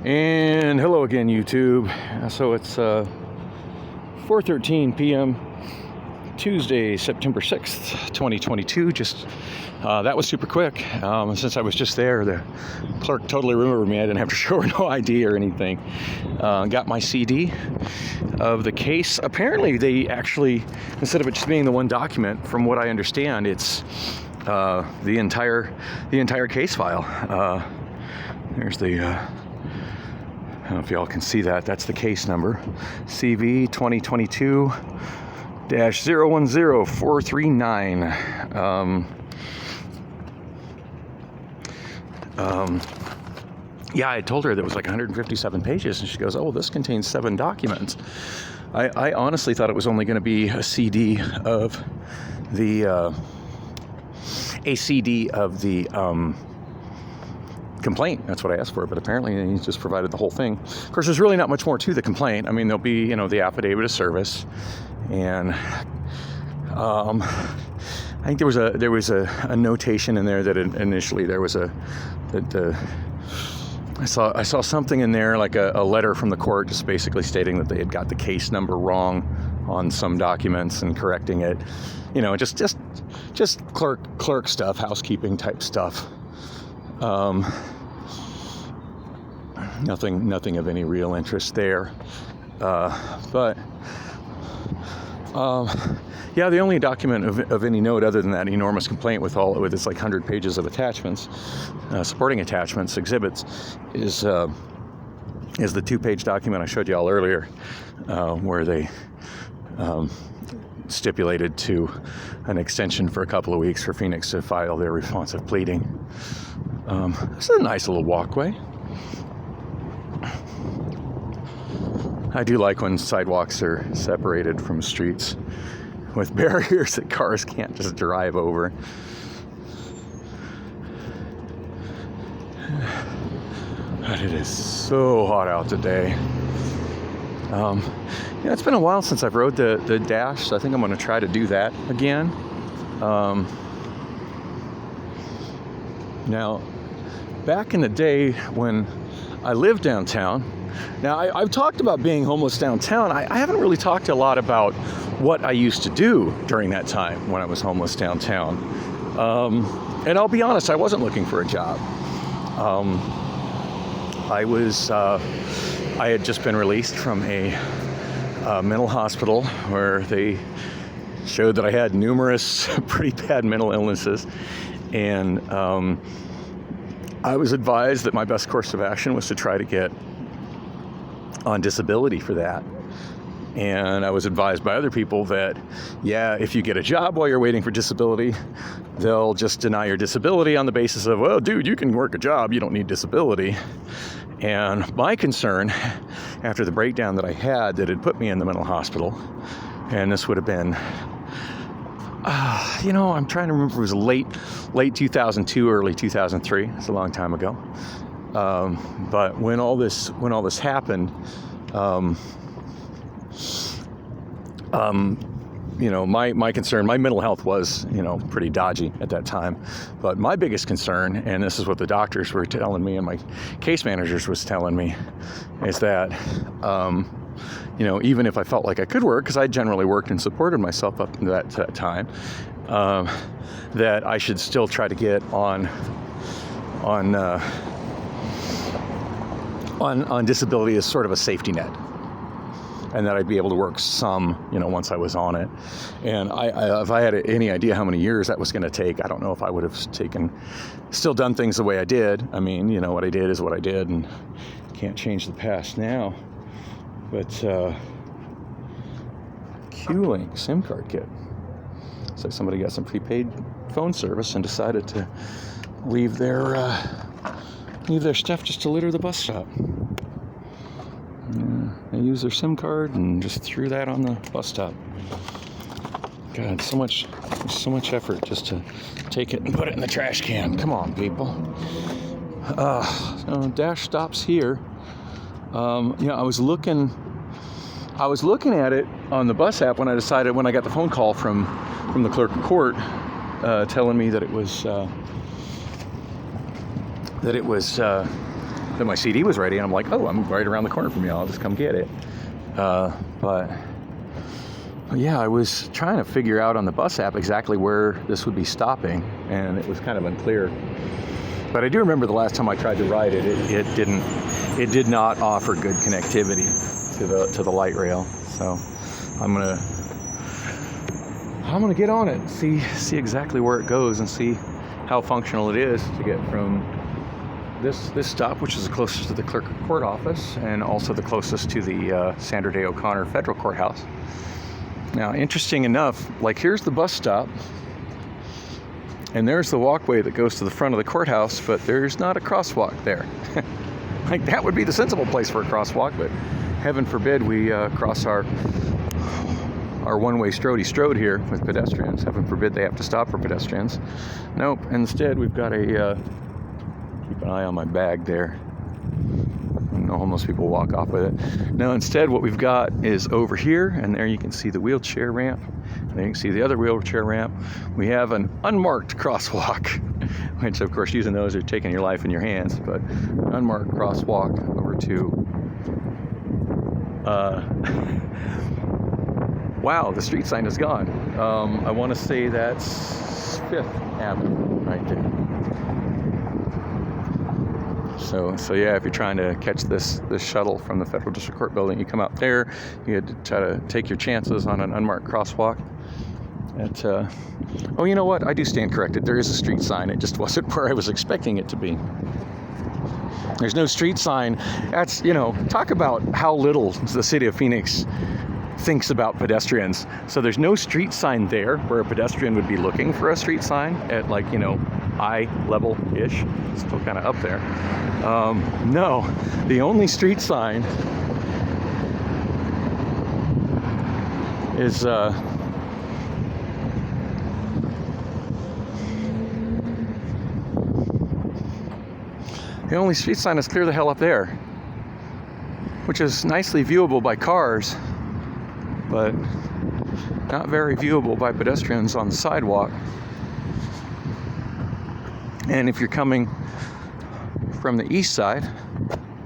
And hello again, YouTube. So it's 4:13 p.m. Tuesday, September 6th, 2022. That was super quick. Since I was just there, the clerk totally remembered me. I didn't have to show her no ID or anything. Got my CD of the case. Apparently, they actually, instead of it just being the one document, from what I understand, it's the entire case file. There's the. I don't know if y'all can see that. That's the case number, CV 2022-010439. Yeah, I told her that was like 157 pages, and she goes, "Oh, this contains 7 documents." I honestly thought it was only going to be a CD of the complaint. That's what I asked for, but apparently he just provided the whole thing. Of course, there's really not much more to the complaint. I mean, there'll be, the affidavit of service, and I think there was a notation in there that initially there was I saw something in there like a letter from the court just basically stating that they had got the case number wrong on some documents and correcting it. Just clerk stuff, housekeeping type stuff. Nothing of any real interest there. But the only document of any note other than that enormous complaint with its like 100 pages of attachments, supporting attachments, exhibits, is the 2-page document I showed y'all earlier, where they stipulated to an extension for a couple of weeks for Phoenix to file their responsive pleading. This is a nice little walkway. I do like when sidewalks are separated from streets with barriers that cars can't just drive over. But it is so hot out today. It's been a while since I've rode the Dash, so I think I'm going to try to do that again. Now, back in the day when I lived downtown, now I've talked about being homeless downtown. I haven't really talked a lot about what I used to do during that time when I was homeless downtown. And I'll be honest, I wasn't looking for a job. I had just been released from a mental hospital where they showed that I had numerous pretty bad mental illnesses, and I was advised that my best course of action was to try to get on disability for that. And I was advised by other people that, if you get a job while you're waiting for disability, they'll just deny your disability on the basis of, well, dude, you can work a job, you don't need disability. And my concern, after the breakdown that I had that had put me in the mental hospital, and this would have been, I'm trying to remember if it was late 2002, early 2003. It's a long time ago. But when all this happened, my concern, my mental health was, pretty dodgy at that time. But my biggest concern, and this is what the doctors were telling me and my case managers was telling me, is that, even if I felt like I could work, because I generally worked and supported myself up to that time, that I should still try to get on disability as sort of a safety net, and that I'd be able to work some, once I was on it. And if I had any idea how many years that was going to take, I don't know if I would have still done things the way I did. I mean, what I did is what I did, and can't change the past now. But Q-Link SIM card kit. It's like somebody got some prepaid phone service and decided to leave their stuff just to litter the bus stop. They used their SIM card and just threw that on the bus stop. God, so much effort just to take it and put it in the trash can. Come on, people. So Dash stops here. I was looking at it on the bus app when I got the phone call from the clerk of court telling me that it was that my CD was ready, and I'm like, oh, I'm right around the corner from you. I'll just come get it. But yeah, I was trying to figure out on the bus app exactly where this would be stopping, and it was kind of unclear. But I do remember the last time I tried to ride it, it did not offer good connectivity to the light rail. So I'm gonna get on it, see exactly where it goes, and see how functional it is to get from this stop, which is the closest to the clerk of court office, and also the closest to the Sandra Day O'Connor Federal Courthouse. Now, interesting enough, like here's the bus stop, and there's the walkway that goes to the front of the courthouse, but there's not a crosswalk there. Like that would be the sensible place for a crosswalk, but heaven forbid we cross our one-way strode here with pedestrians. Heaven forbid they have to stop for pedestrians. Nope, instead we've got a, keep an eye on my bag there. No homeless people walk off with it. No, instead what we've got is over here, and there you can see the wheelchair ramp. And there you can see the other wheelchair ramp. We have an unmarked crosswalk, which of course using those are taking your life in your hands, but an unmarked crosswalk over to wow, the street sign is gone. I want to say that's 5th Avenue right there. So yeah, if you're trying to catch this shuttle from the Federal District Court building, you come out there, you had to try to take your chances on an unmarked crosswalk. Oh, you know what? I do stand corrected. There is a street sign. It just wasn't where I was expecting it to be. There's no street sign. That's, talk about how little the city of Phoenix thinks about pedestrians. So there's no street sign there where a pedestrian would be looking for a street sign at eye level-ish. Still kind of up there. No, the only street sign is clear the hell up there, which is nicely viewable by cars, but not very viewable by pedestrians on the sidewalk. And if you're coming from the east side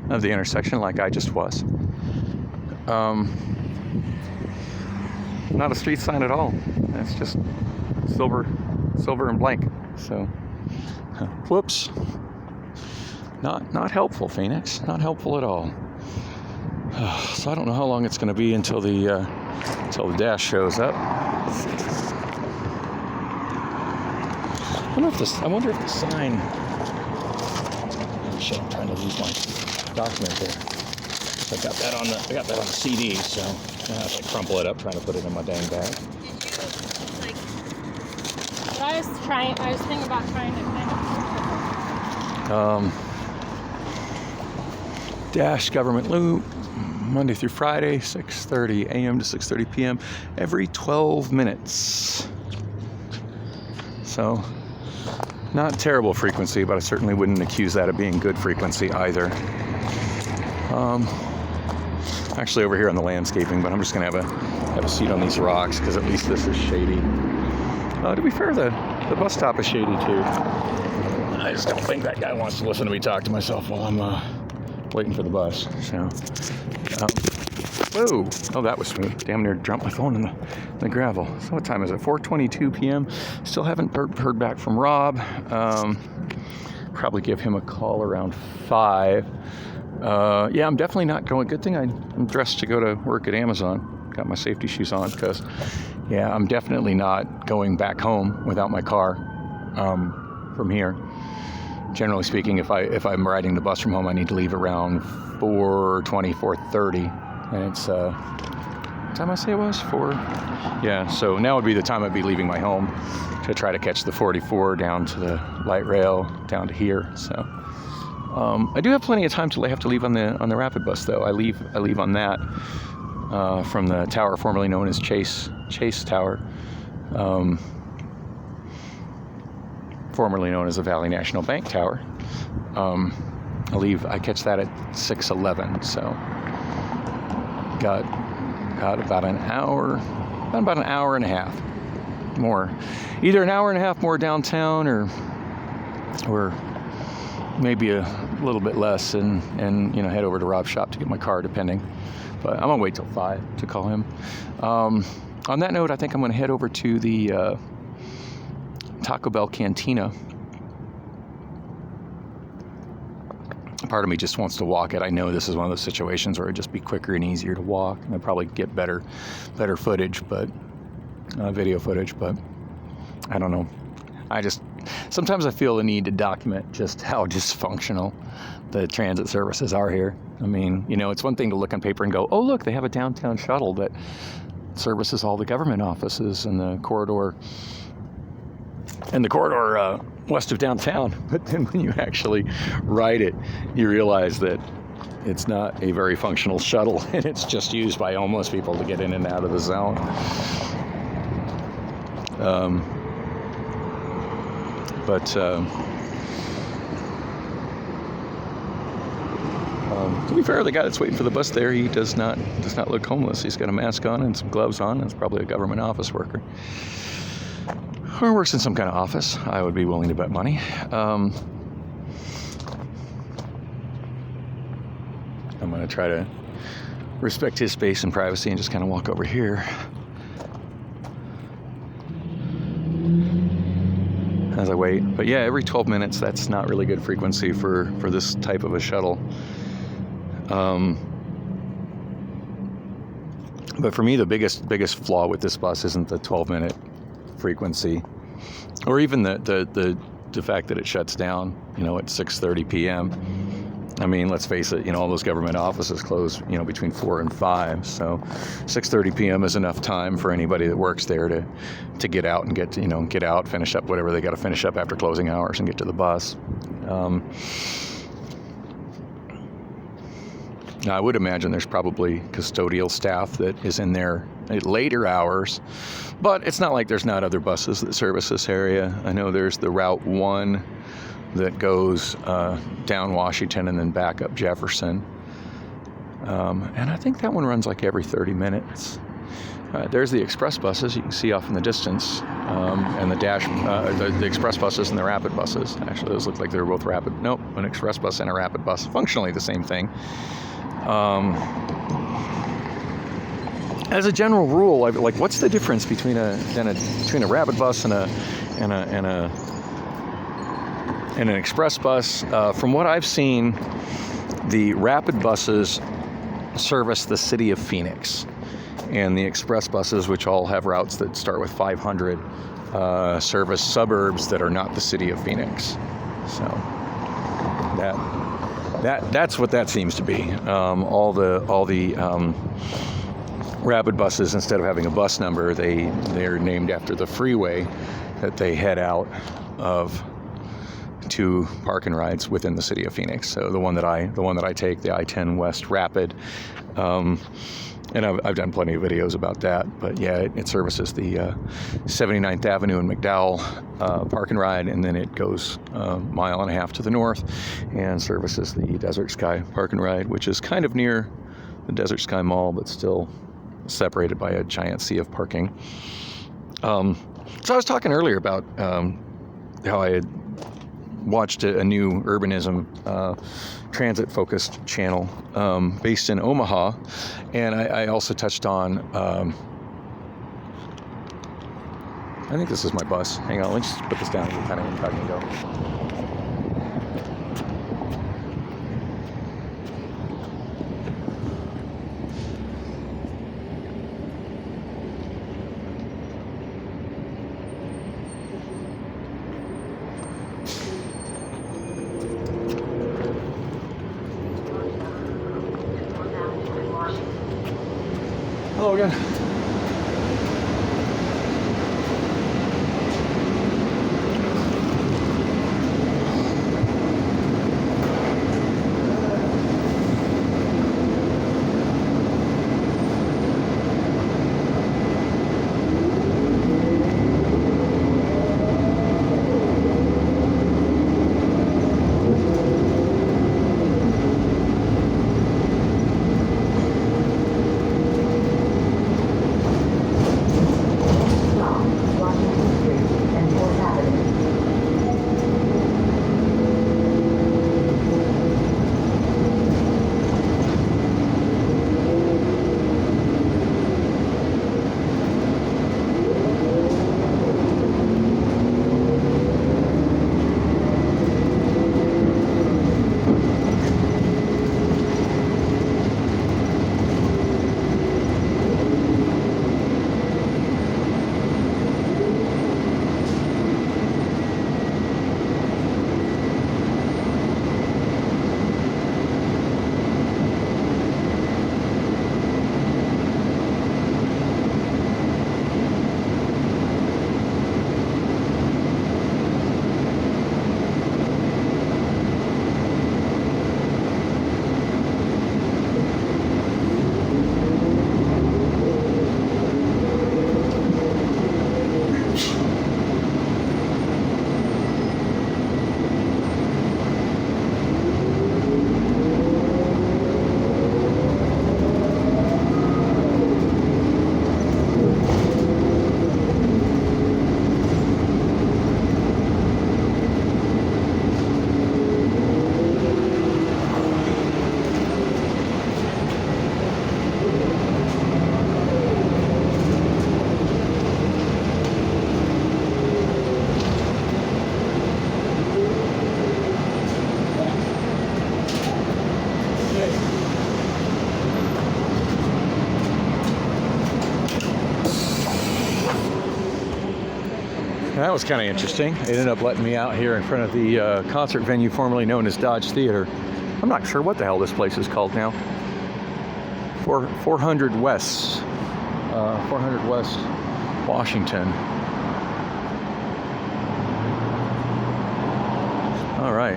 of the intersection, like I just was, not a street sign at all. It's just silver and blank. So, whoops. Not helpful, Phoenix. Not helpful at all. So I don't know how long it's going to be until the dash shows up. I wonder if the sign. Oh shit! I'm trying to lose my document there. I got that on the CD, so I have to crumple it up, trying to put it in my dang bag. I was thinking about trying to kind of. Dash government loop, Monday through Friday, 6:30 a.m. to 6:30 p.m. every 12 minutes. So, not terrible frequency, but I certainly wouldn't accuse that of being good frequency either. Actually over here on the landscaping, but I'm just gonna have a seat on these rocks because at least this is shady. To be fair, the bus stop is shady too. I just don't think that guy wants to listen to me talk to myself while I'm waiting for the bus. So, whoa! Oh, that was smooth. Damn near dropped my phone in the gravel. So what time is it? 4:22 p.m. Still haven't heard back from Rob. Probably give him a call around 5. Yeah, I'm definitely not going. Good thing I'm dressed to go to work at Amazon. Got my safety shoes on because, yeah, I'm definitely not going back home without my car from here. Generally speaking, if I'm riding the bus from home, I need to leave around 4:20, 4:30, and it's what time I say it was 4. Yeah, so now would be the time I'd be leaving my home to try to catch the 44 down to the light rail down to here. So I do have plenty of time till I have to leave on the rapid bus, though. I leave on that from the tower formerly known as Chase Tower. Formerly known as the Valley National Bank Tower. I catch that at 6:11, so got about an hour and a half more, either an hour and a half more downtown or maybe a little bit less and head over to Rob's shop to get my car, depending. But I'm gonna wait till 5 to call him. On that note, I think I'm gonna head over to the Taco Bell Cantina. Part of me just wants to walk it. I know this is one of those situations where it'd just be quicker and easier to walk, and I'd probably get better footage, but video footage. But I don't know. Sometimes I feel the need to document just how dysfunctional the transit services are here. I mean, it's one thing to look on paper and go, oh look, they have a downtown shuttle that services all the government offices in the corridor. West of downtown. But then when you actually ride it, you realize that it's not a very functional shuttle, and it's just used by homeless people to get in and out of the zone. To be fair, the guy that's waiting for the bus there, he does not look homeless. He's got a mask on and some gloves on, and it's probably a government office worker. Or works in some kind of office. I would be willing to bet money. I'm going to try to respect his space and privacy and just kind of walk over here as I wait. But yeah, every 12 minutes, that's not really good frequency for this type of a shuttle. But for me, the biggest flaw with this bus isn't the 12-minute frequency, or even the fact that it shuts down, at 6:30 p.m. I mean, let's face it, all those government offices close, between 4 and 5. So 6:30 p.m. is enough time for anybody that works there to get out and get out, finish up whatever they got to finish up after closing hours and get to the bus. Now, I would imagine there's probably custodial staff that is in there at later hours, but it's not like there's not other buses that service this area. I know there's the Route 1 that goes down Washington and then back up Jefferson. And I think that one runs like every 30 minutes. There's the express buses you can see off in the distance, and the express buses and the rapid buses. Actually, those look like they're both rapid. Nope, an express bus and a rapid bus. Functionally the same thing. As a general rule, what's the difference between a rapid bus and an express bus? From what I've seen, the rapid buses service the city of Phoenix, and the express buses, which all have routes that start with 500, service suburbs that are not the city of Phoenix. So that's what that seems to be. All the rapid buses, instead of having a bus number, they're named after the freeway that they head out of to park and rides within the city of Phoenix. So the one that I take, the I-10 West Rapid, and I've done plenty of videos about that. But yeah, it services the 79th Avenue and McDowell park and ride, and then it goes a mile and a half to the north and services the Desert Sky park and ride, which is kind of near the Desert Sky Mall, but still separated by a giant sea of parking. So I was talking earlier about how I had watched a new urbanism transit-focused channel based in Omaha, and I also touched on, I think this is my bus. Hang on, let's just put this down and kind of incognito. Hello again. That was kind of interesting. They ended up letting me out here in front of the concert venue formerly known as Dodge Theater. I'm not sure what the hell this place is called now. 400 West, 400 West Washington. All right,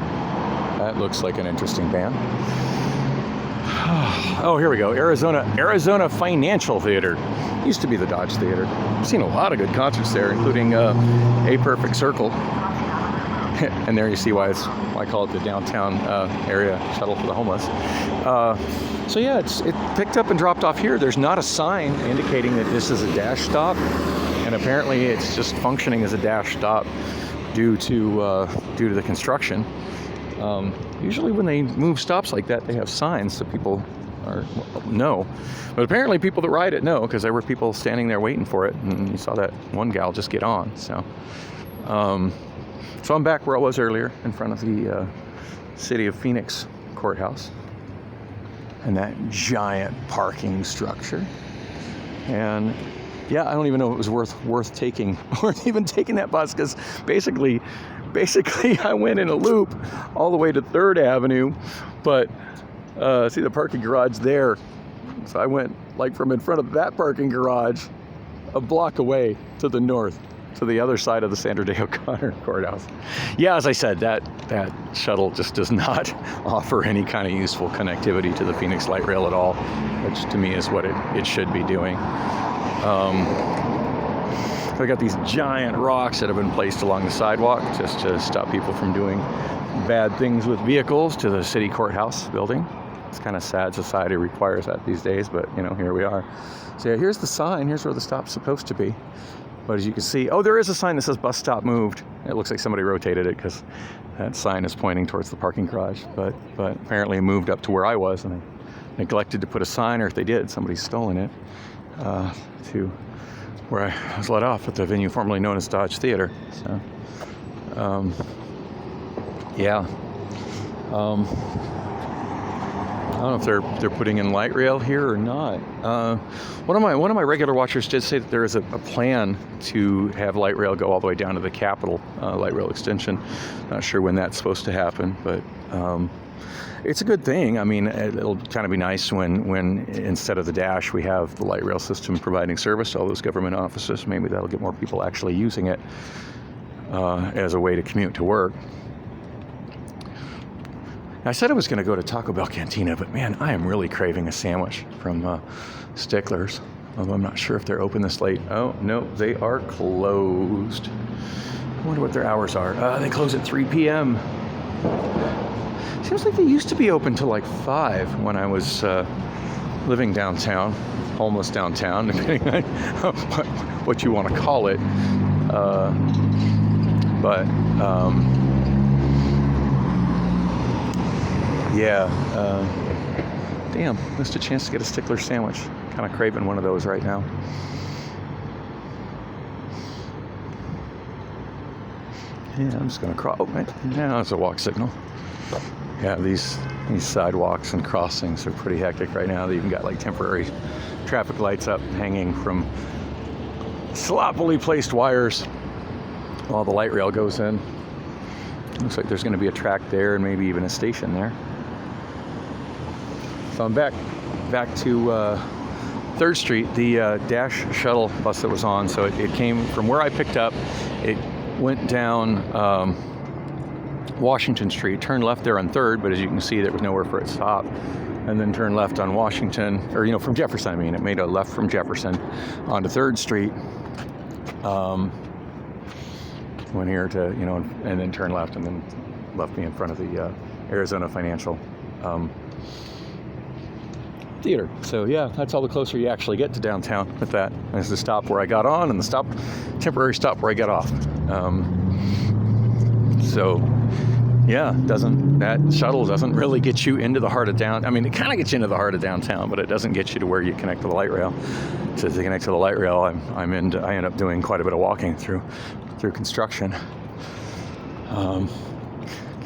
that looks like an interesting band. Oh, here we go. Arizona Financial Theater. Used to be the Dodge Theater. I've seen a lot of good concerts there, including A Perfect Circle. And there you see why I call it the downtown area shuttle for the homeless. So yeah, it picked up and dropped off here. There's not a sign indicating that this is a dash stop, and apparently it's just functioning as a dash stop due to the construction. Usually when they move stops like that, they have signs so people know. But apparently people that ride it know, because there were people standing there waiting for it, and you saw that one gal just get on. So I'm back where I was earlier, in front of the City of Phoenix courthouse, and that giant parking structure. And yeah, I don't even know if it was worth taking that bus, because basically I went in a loop all the way to 3rd Avenue, but see the parking garage there. So I went like from in front of that parking garage a block away to the north, to the other side of the Sandra Day O'Connor courthouse. Yeah, as I said, that shuttle just does not offer any kind of useful connectivity to the Phoenix Light Rail at all, which to me is what it should be doing. I got these giant rocks that have been placed along the sidewalk just to stop people from doing bad things with vehicles to the city courthouse building. It's kind of sad society requires that these days, but here we are. So yeah, here's the sign. Here's where the stop's supposed to be. But as you can see, there is a sign that says bus stop moved. It looks like somebody rotated it, because that sign is pointing towards the parking garage. But apparently it moved up to where I was, and they neglected to put a sign, or if they did, somebody's stolen it, to where I was let off at the venue formerly known as Dodge Theater. So, yeah. I don't know if they're putting in light rail here or not. One of my regular watchers did say that there is a plan to have light rail go all the way down to the Capitol, light rail extension. Not sure when that's supposed to happen, but it's a good thing. I mean, it'll kind of be nice when instead of the dash, we have the light rail system providing service to all those government offices. Maybe that'll get more people actually using it as a way to commute to work. I said I was going to go to Taco Bell Cantina, but man, I am really craving a sandwich from Stickler's, although I'm not sure if they're open this late. Oh, no, they are closed. I wonder what their hours are. They close at 3 p.m. Seems like they used to be open till like 5 when I was living downtown, homeless downtown, depending on what you want to call it. Yeah, damn, missed a chance to get a Stickler sandwich. Kind of craving one of those right now. Yeah, I'm just gonna cross. Oh, now it's a walk signal. Yeah, these sidewalks and crossings are pretty hectic right now. They even got like temporary traffic lights up hanging from sloppily placed wires while the light rail goes in. Looks like there's going to be a track there and maybe even a station there. So I'm back to 3rd Street, the Dash shuttle bus that was on. So it came from where I picked up. It went down Washington Street, turned left there on 3rd, but as you can see, there was nowhere for it to stop. And then turned left on Washington, or from Jefferson. I mean, it made a left from Jefferson onto 3rd Street. Went here to, and then turned left, and then left me in front of the Arizona Financial Theater. So yeah, that's all the closer you actually get to downtown with that. There's the stop where I got on, and the temporary stop where I got off. So yeah, that shuttle doesn't really get you into the heart of downtown. I mean, it kind of gets you into the heart of downtown, but it doesn't get you to where you connect to the light rail. To connect to the light rail, I end up doing quite a bit of walking through construction.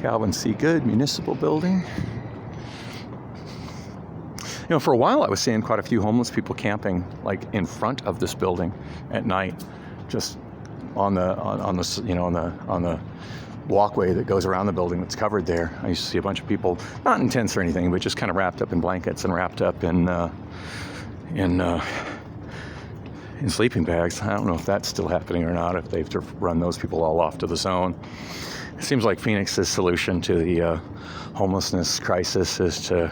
Calvin C. Good Municipal Building. For a while I was seeing quite a few homeless people camping like in front of this building at night, just on the you know on the walkway that goes around the building that's covered there. I used to see a bunch of people, not in tents or anything, but just kind of wrapped up in blankets and wrapped up in sleeping bags. I don't know if that's still happening or not, if they've run those people all off to the zone. It seems like Phoenix's solution to the homelessness crisis is to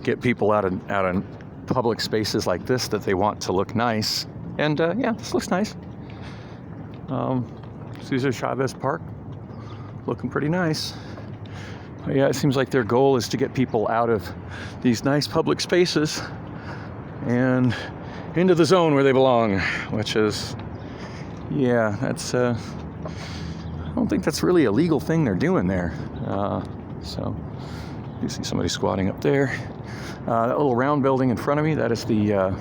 get people out of public spaces like this that they want to look nice. And yeah, this looks nice. Cesar Chavez Park, looking pretty nice. But yeah, it seems like their goal is to get people out of these nice public spaces and into the zone where they belong, which is, yeah, that's, I don't think that's really a legal thing they're doing there. So you see somebody squatting up there. That little round building in front of me, that is the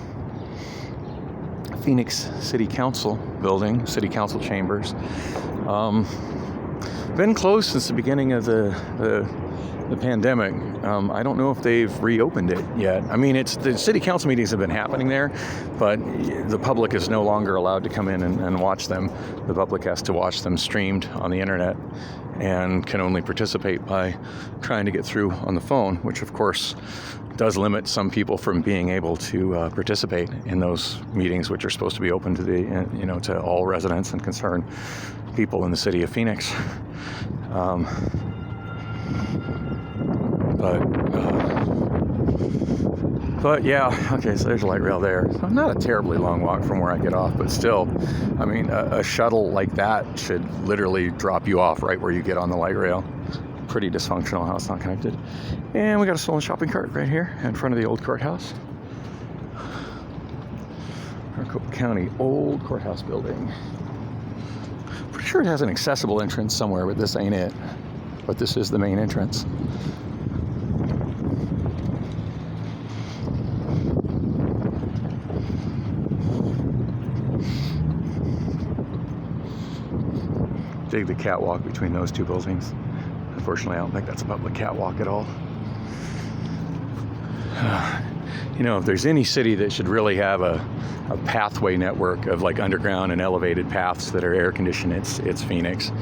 Phoenix City Council building, City Council chambers. Been closed since the beginning of the pandemic. I don't know if they've reopened it yet. I mean, the city council meetings have been happening there, but the public is no longer allowed to come in and watch them. The public has to watch them streamed on the internet and can only participate by trying to get through on the phone, which of course does limit some people from being able to participate in those meetings, which are supposed to be open to to all residents and concerned people in the city of Phoenix. But yeah, okay, so there's a light rail there. So not a terribly long walk from where I get off, but still, I mean, a shuttle like that should literally drop you off right where you get on the light rail. Pretty dysfunctional how it's not connected. And we got a stolen shopping cart right here in front of the old courthouse. Maricopa County old courthouse building. Pretty sure it has an accessible entrance somewhere, but this ain't it. But this is the main entrance. Dig the catwalk between those two buildings. Unfortunately, I don't think that's a public catwalk at all. You know, if there's any city that should really have a pathway network of like underground and elevated paths that are air conditioned, it's Phoenix.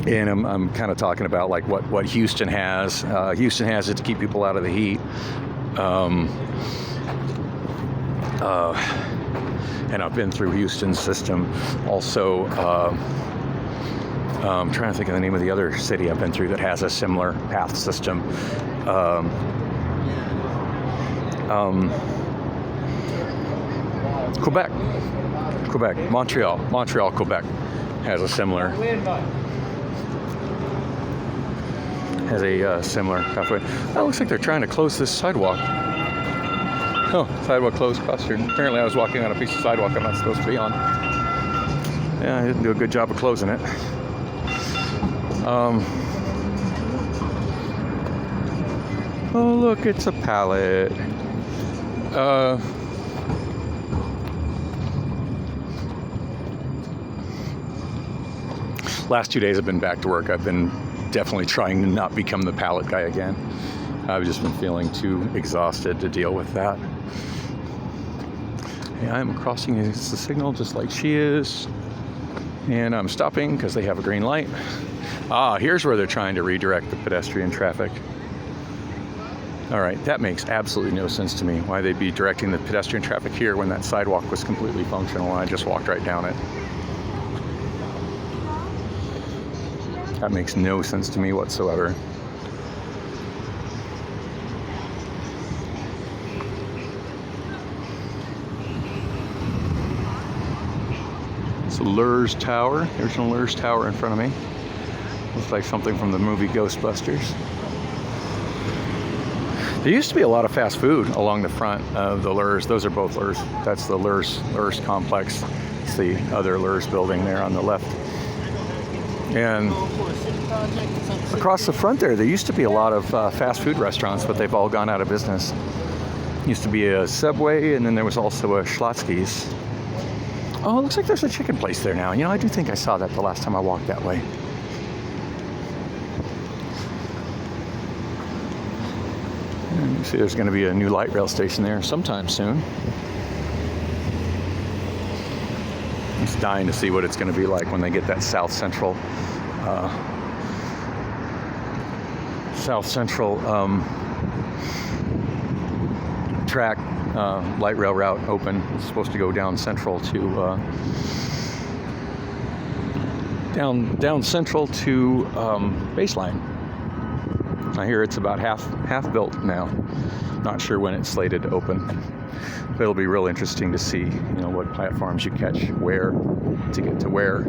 And I'm kind of talking about like what Houston has. Houston has it to keep people out of the heat. And I've been through Houston's system. Also, I'm trying to think of the name of the other city I've been through that has a similar path system. Quebec, Montreal, Quebec has a similar pathway. That looks like they're trying to close this sidewalk. Oh, sidewalk closed across here. Apparently I was walking on a piece of sidewalk I'm not supposed to be on. Yeah, I didn't do a good job of closing it. Oh, look, it's a pallet. Last 2 days I've been back to work. I've been definitely trying to not become the pallet guy again. I've just been feeling too exhausted to deal with that. Yeah, I'm crossing the signal just like she is. And I'm stopping because they have a green light. Ah, here's where they're trying to redirect the pedestrian traffic. All right, that makes absolutely no sense to me. Why they'd be directing the pedestrian traffic here when that sidewalk was completely functional and I just walked right down it. That makes no sense to me whatsoever. It's a Lurs Tower. There's a Lurs Tower in front of me. Looks like something from the movie Ghostbusters. There used to be a lot of fast food along the front of the Lurs. Those are both Lurs. That's the Lurs complex. It's the other Lurs building there on the left. And across the front there used to be a lot of fast food restaurants, but they've all gone out of business. Used to be a Subway, and then there was also a Schlotzsky's. Oh, it looks like there's a chicken place there now. You know, I do think I saw that the last time I walked that way. And you see there's going to be a new light rail station there sometime soon. dying to see what it's going to be like when they get that South Central track light rail route open. It's supposed to go down Central to down Central to Baseline. I hear it's about half built now. Not sure when it's slated to open. But it'll be real interesting to see, what platforms you catch where to get to where.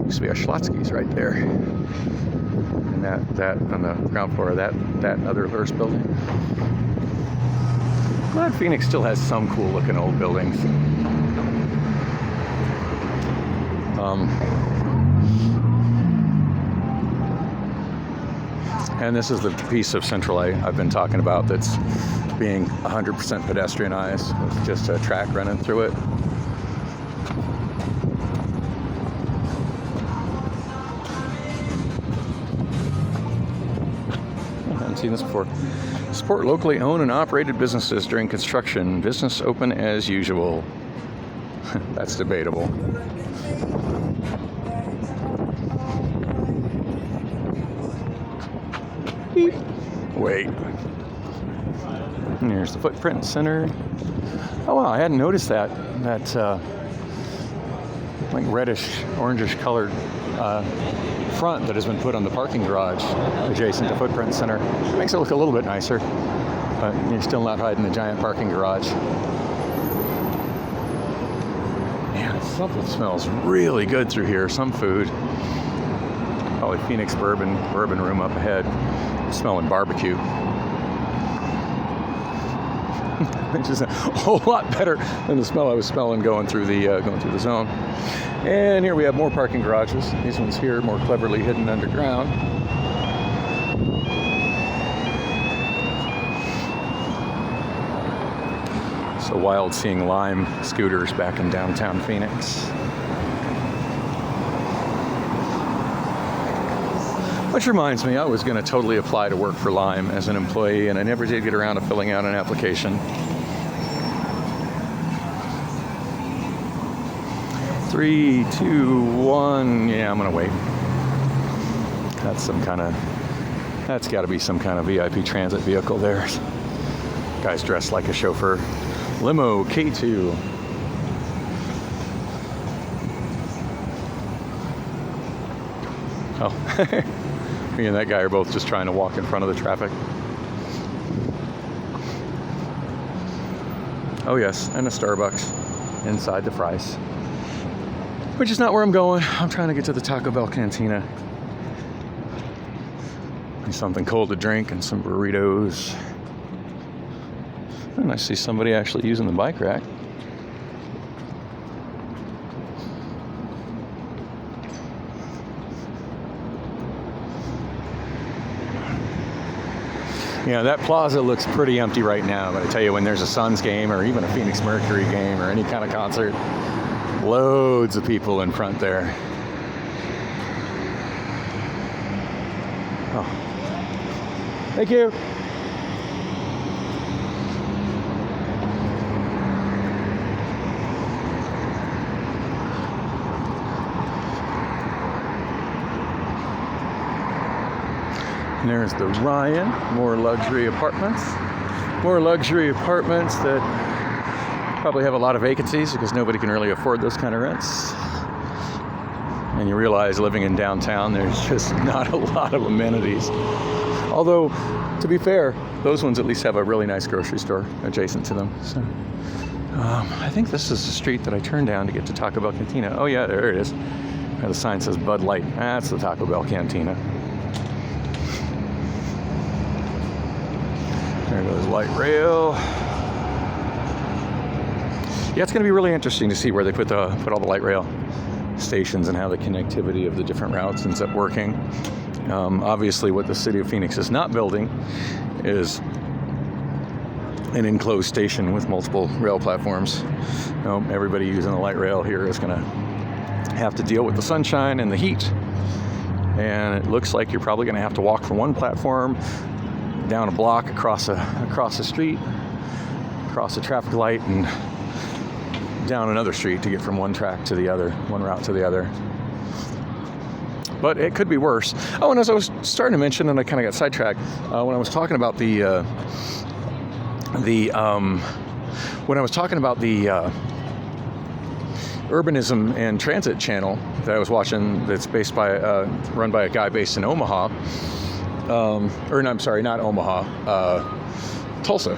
Used to be a Schlotsky's right there. And that on the ground floor of that other Hearst building. Glad Phoenix still has some cool looking old buildings. And this is the piece of Central I've been talking about that's being 100% pedestrianized with just a track running through it. I haven't seen this before. Support locally owned and operated businesses during construction. Business open as usual. That's debatable. Beep. Wait. And here's the footprint center. Oh wow, I hadn't noticed that like reddish, orangish colored front that has been put on the parking garage adjacent to footprint center. It makes it look a little bit nicer, but you're still not hiding the giant parking garage. Man, something smells really good through here. Some food. Probably Phoenix bourbon room up ahead. Smelling barbecue. Which is a whole lot better than the smell I was smelling going through the zone. And here we have more parking garages. These ones here more cleverly hidden underground. So wild seeing Lime scooters back in downtown Phoenix. Which reminds me, I was going to totally apply to work for Lime as an employee, and I never did get around to filling out an application. 3, 2, 1. Yeah, I'm going to wait. That's got to be some kind of VIP transit vehicle there. Guy's dressed like a chauffeur. Limo K2. Oh. Me and that guy are both just trying to walk in front of the traffic. Oh yes, and a Starbucks inside the Fry's. Which is not where I'm going. I'm trying to get to the Taco Bell Cantina. Need something cold to drink and some burritos. And I see somebody actually using the bike rack. That plaza looks pretty empty right now, but I tell you, when there's a Suns game or even a Phoenix Mercury game or any kind of concert, loads of people in front there. Oh. Thank you. And there's the Ryan, more luxury apartments. More luxury apartments that probably have a lot of vacancies because nobody can really afford those kind of rents. And you realize living in downtown, there's just not a lot of amenities. Although, to be fair, those ones at least have a really nice grocery store adjacent to them. So, I think this is the street that I turned down to get to Taco Bell Cantina. Oh yeah, there it is. Where the sign says Bud Light. That's the Taco Bell Cantina. There goes light rail. Yeah, it's going to be really interesting to see where they put all the light rail stations and how the connectivity of the different routes ends up working. Obviously, what the city of Phoenix is not building is an enclosed station with multiple rail platforms. Everybody using the light rail here is going to have to deal with the sunshine and the heat. And it looks like you're probably going to have to walk from one platform down a block across a street, across a traffic light, and down another street to get from one track to the other, one route to the other. But it could be worse. Oh, and as I was starting to mention, and I kind of got sidetracked, when I was talking about the urbanism and transit channel that I was watching, that's run by a guy based in Omaha, not Omaha, Tulsa.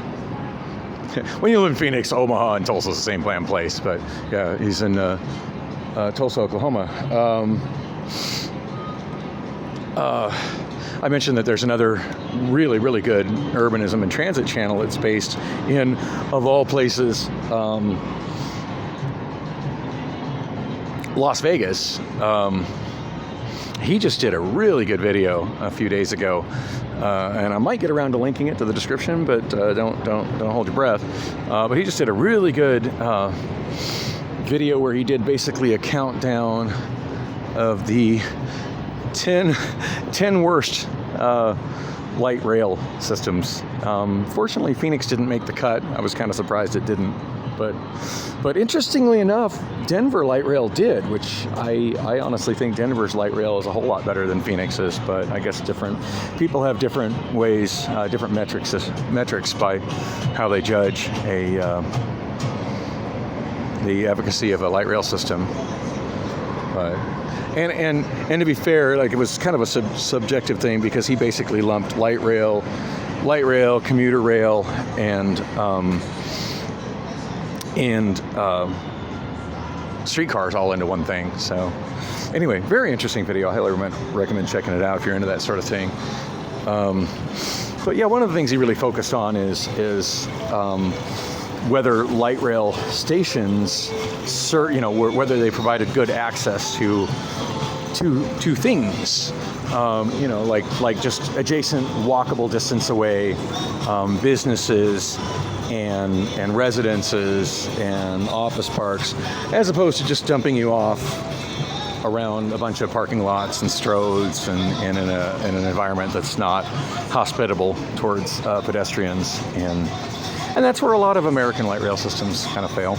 When you live in Phoenix, Omaha and Tulsa is the same damn place, but yeah, he's in Tulsa, Oklahoma. I mentioned that there's another really, really good urbanism and transit channel that's based in, of all places, Las Vegas. He just did a really good video a few days ago, and I might get around to linking it to the description, but don't hold your breath. But he just did a really good video where he did basically a countdown of the 10 worst light rail systems. Fortunately, Phoenix didn't make the cut. I was kind of surprised it didn't. But interestingly enough, Denver light rail did, which I honestly think Denver's light rail is a whole lot better than Phoenix's. But I guess different people have different ways, different metrics by how they judge the efficacy of a light rail system. But and to be fair, like, it was kind of a subjective thing, because he basically lumped light rail, commuter rail, and streetcars all into one thing. So anyway, very interesting video. I highly recommend checking it out if you're into that sort of thing. But yeah, one of the things he really focused on is whether light rail stations, whether they provided good access to things, like just adjacent walkable distance away, businesses and residences and office parks, as opposed to just dumping you off around a bunch of parking lots and stroads and in an environment that's not hospitable towards pedestrians. And that's where a lot of American light rail systems kind of fail.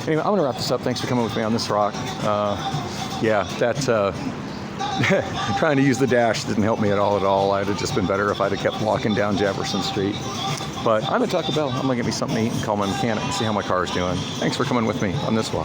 Anyway, I'm going to wrap this up. Thanks for coming with me on this rock. Trying to use the dash didn't help me at all. I'd have just been better if I'd have kept walking down Jefferson Street. But I'm at Taco Bell. I'm going to get me something to eat and call my mechanic and see how my car is doing. Thanks for coming with me on this walk.